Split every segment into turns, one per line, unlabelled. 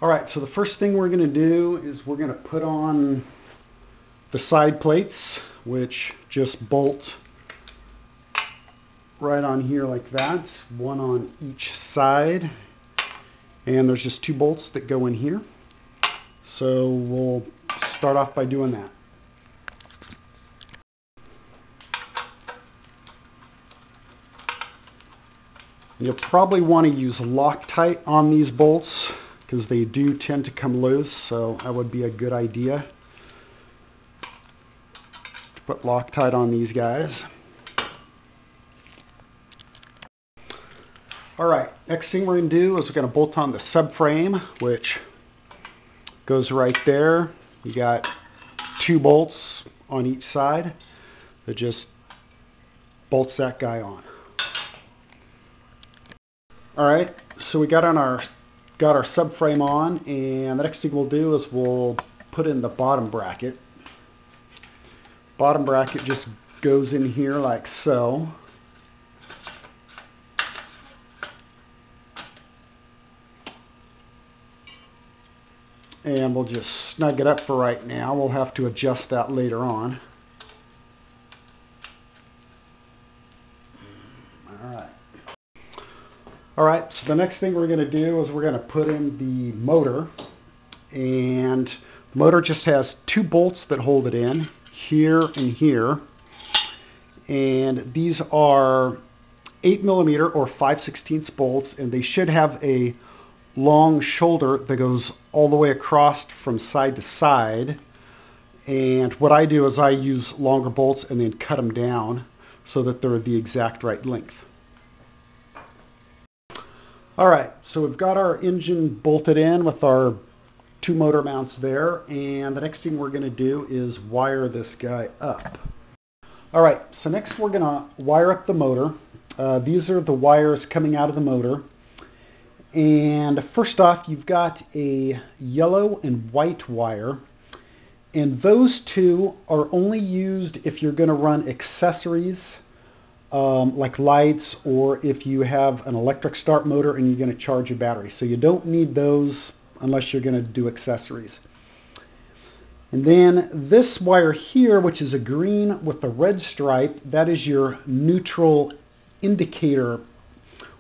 All right, so the first thing we're going to do is we're going to put on the side plates, which just bolt right on here like that, one on each side, and there's just 2 bolts that go in here. So we'll start off by doing that. You'll probably want to use Loctite on these bolts because they do tend to come loose, so that would be a good idea to put Loctite on these guys. Alright, next thing we're going to do is we're going to bolt on the subframe, which goes right there. You got 2 bolts on each side that just bolts that guy on. Alright, so we got our subframe on, and the next thing we'll do is we'll put in the bottom bracket. Bottom bracket just goes in here like so. And we'll just snug it up for right now. We'll have to adjust that later on. Alright, so the next thing we're going to do is we're going to put in the motor. And the motor just has 2 bolts that hold it in, here and here. And these are 8mm or 5/16 bolts, and they should have a long shoulder that goes all the way across from side to side. And what I do is I use longer bolts and then cut them down so that they're the exact right length. Alright, so we've got our engine bolted in with our 2 motor mounts there, and the next thing we're going to do is wire this guy up. Alright, so next we're going to wire up the motor. These are the wires coming out of the motor. And first off, you've got a yellow and white wire, and those 2 are only used if you're going to run accessories like lights, or if you have an electric start motor and you're going to charge your battery. So you don't need those unless you're going to do accessories. And then this wire here, which is a green with a red stripe, that is your neutral indicator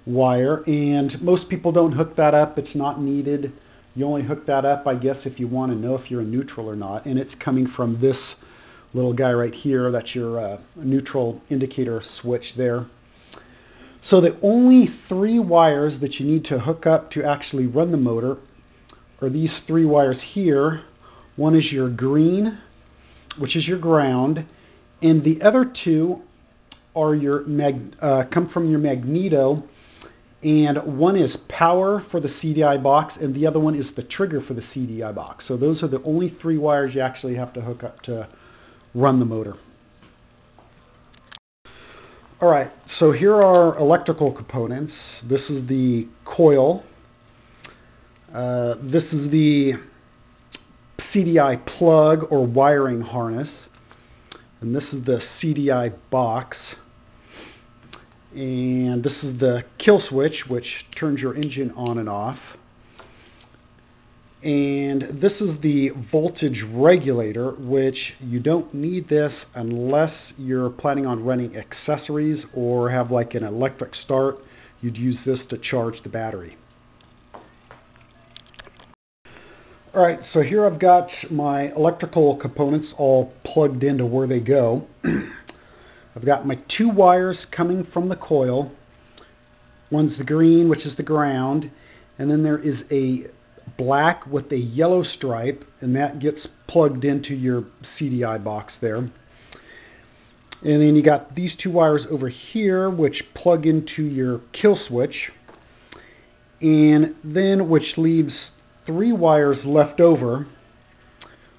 wire, and most people don't hook that up. It's not needed. You only hook that up, I guess, if you want to know if you're in neutral or not, and it's coming from this little guy right here. That's your neutral indicator switch there. So the only 3 wires that you need to hook up to actually run the motor are these 3 wires here. One is your green, which is your ground, and the other 2 are your come from your magneto, and one is power for the Cdi box, and the other one is the trigger for the Cdi box. So those are the only 3 wires you actually have to hook up to run the motor. Alright, so here are electrical components. This is the coil. This is the Cdi plug or wiring harness. And this is the Cdi box. And this is the kill switch, which turns your engine on and off. And this is the voltage regulator, which you don't need this unless you're planning on running accessories or have like an electric start. You'd use this to charge the battery. Alright, so here I've got my electrical components all plugged into where they go. I've got my 2 wires coming from the coil. One's the green, which is the ground, and then there is a black with a yellow stripe, and that gets plugged into your Cdi box there. And then you got these 2 wires over here which plug into your kill switch, and then which leaves 3 wires left over.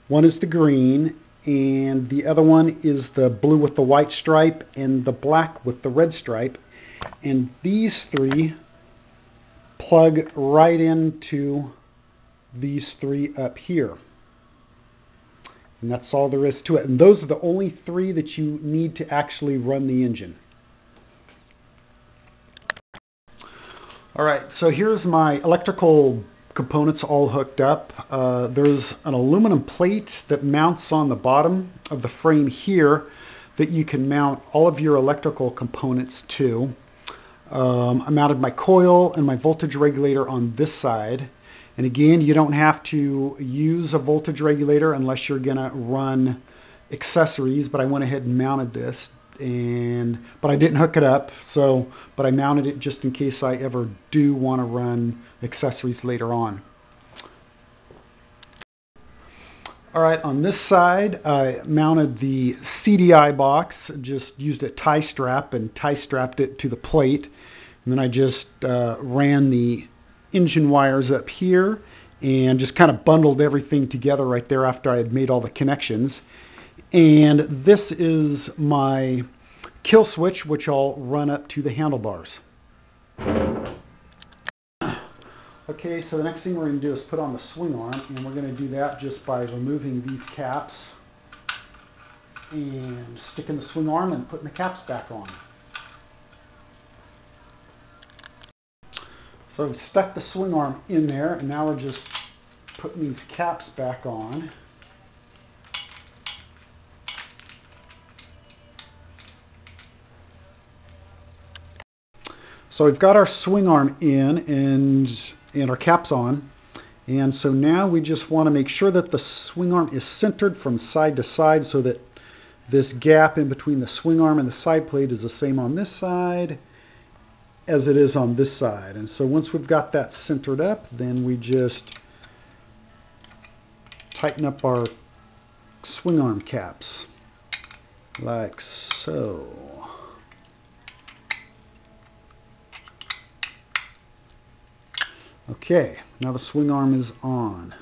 One is the green, and the other one is the blue with the white stripe and the black with the red stripe, and these 3 plug right into these 3 up here. And that's all there is to it. And those are the only 3 that you need to actually run the engine. Alright, so here's my electrical components all hooked up. There's an aluminum plate that mounts on the bottom of the frame here that you can mount all of your electrical components to. I mounted my coil and my voltage regulator on this side. And again, you don't have to use a voltage regulator unless you're going to run accessories, but I went ahead and mounted this. But I didn't hook it up, but I mounted it just in case I ever do want to run accessories later on. All right, on this side, I mounted the Cdi Box, just used a tie strap and tie strapped it to the plate. And then I just ran the engine wires up here and just kind of bundled everything together right there after I had made all the connections. And this is my kill switch, which I'll run up to the handlebars. Okay, so the next thing we're going to do is put on the swing arm, and we're going to do that just by removing these caps and sticking the swing arm and putting the caps back on. So I've stuck the swing arm in there, and now we're just putting these caps back on. So we've got our swing arm in and our caps on, and so now we just want to make sure that the swing arm is centered from side to side so that this gap in between the swing arm and the side plate is the same on this side as it is on this side. And so once we've got that centered up, then we just tighten up our swing arm caps like so. Okay, now the swing arm is on.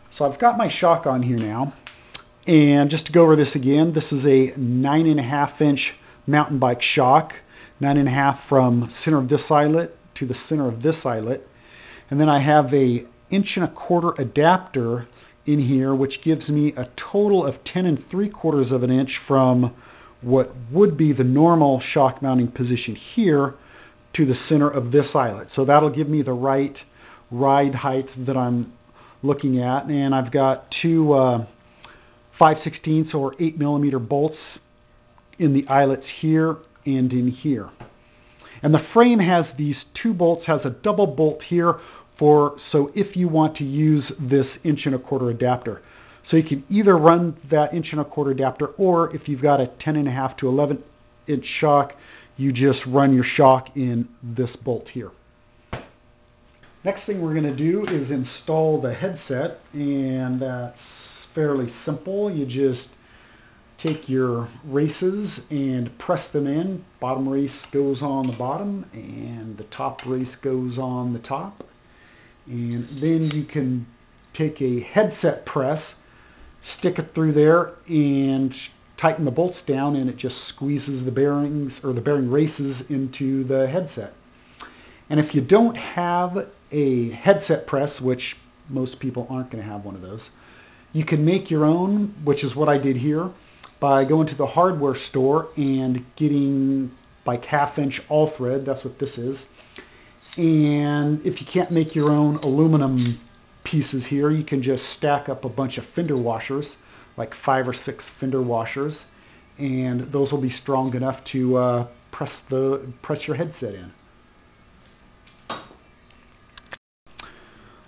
So I've got my shock on here now, and just to go over this again, this is a 9.5-inch mountain bike shock, 9.5 from center of this eyelet to the center of this eyelet, and then I have a 1.25 adapter in here, which gives me a total of 10 3/4 of an inch from what would be the normal shock mounting position here to the center of this eyelet. So that'll give me the right ride height that I'm looking at. And I've got two 5/16 or 8mm bolts in the eyelets here and in here. And the frame has these two bolts, has a double bolt here so if you want to use this 1.25 adapter. So you can either run that 1.25 adapter, or if you've got a 10.5 to 11-inch shock, you just run your shock in this bolt here. Next thing we're going to do is install the headset, and that's fairly simple. You just take your races and press them in. Bottom race goes on the bottom and the top race goes on the top. And then you can take a headset press, stick it through there, and tighten the bolts down, and it just squeezes the bearings, or the bearing races, into the headset. And if you don't have a headset press, which most people aren't going to have one of those, you can make your own, which is what I did here, by going to the hardware store and getting like 1/2-inch all thread. That's what this is. And if you can't make your own aluminum pieces here, you can just stack up a bunch of fender washers, like 5 or 6 fender washers, and those will be strong enough to press your headset in.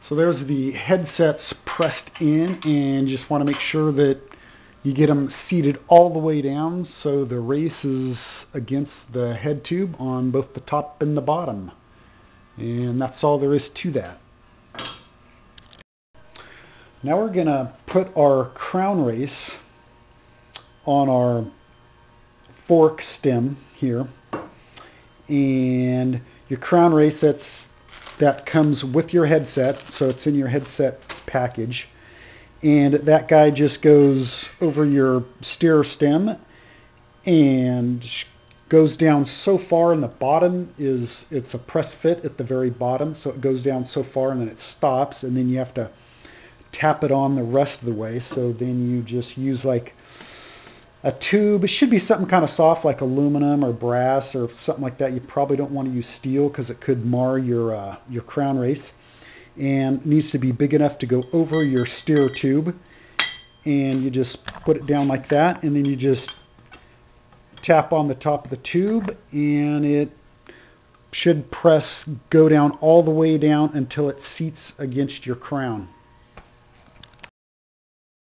So there's the headsets pressed in, and you just want to make sure that you get them seated all the way down so the race is against the head tube on both the top and the bottom. And that's all there is to that. Now we're going to put our crown race on our fork stem here. And your crown race, that comes with your headset, so it's in your headset package. And that guy just goes over your steer stem and goes down so far, and the bottom it's a press fit at the very bottom, so it goes down so far and then it stops, and then you have to tap it on the rest of the way. So then you just use like a tube. It should be something kind of soft like aluminum or brass or something like that. You probably don't want to use steel because it could mar your crown race. and it needs to be big enough to go over your steer tube. And you just put it down like that, and then you just tap on the top of the tube, and it should go down all the way down until it seats against your crown.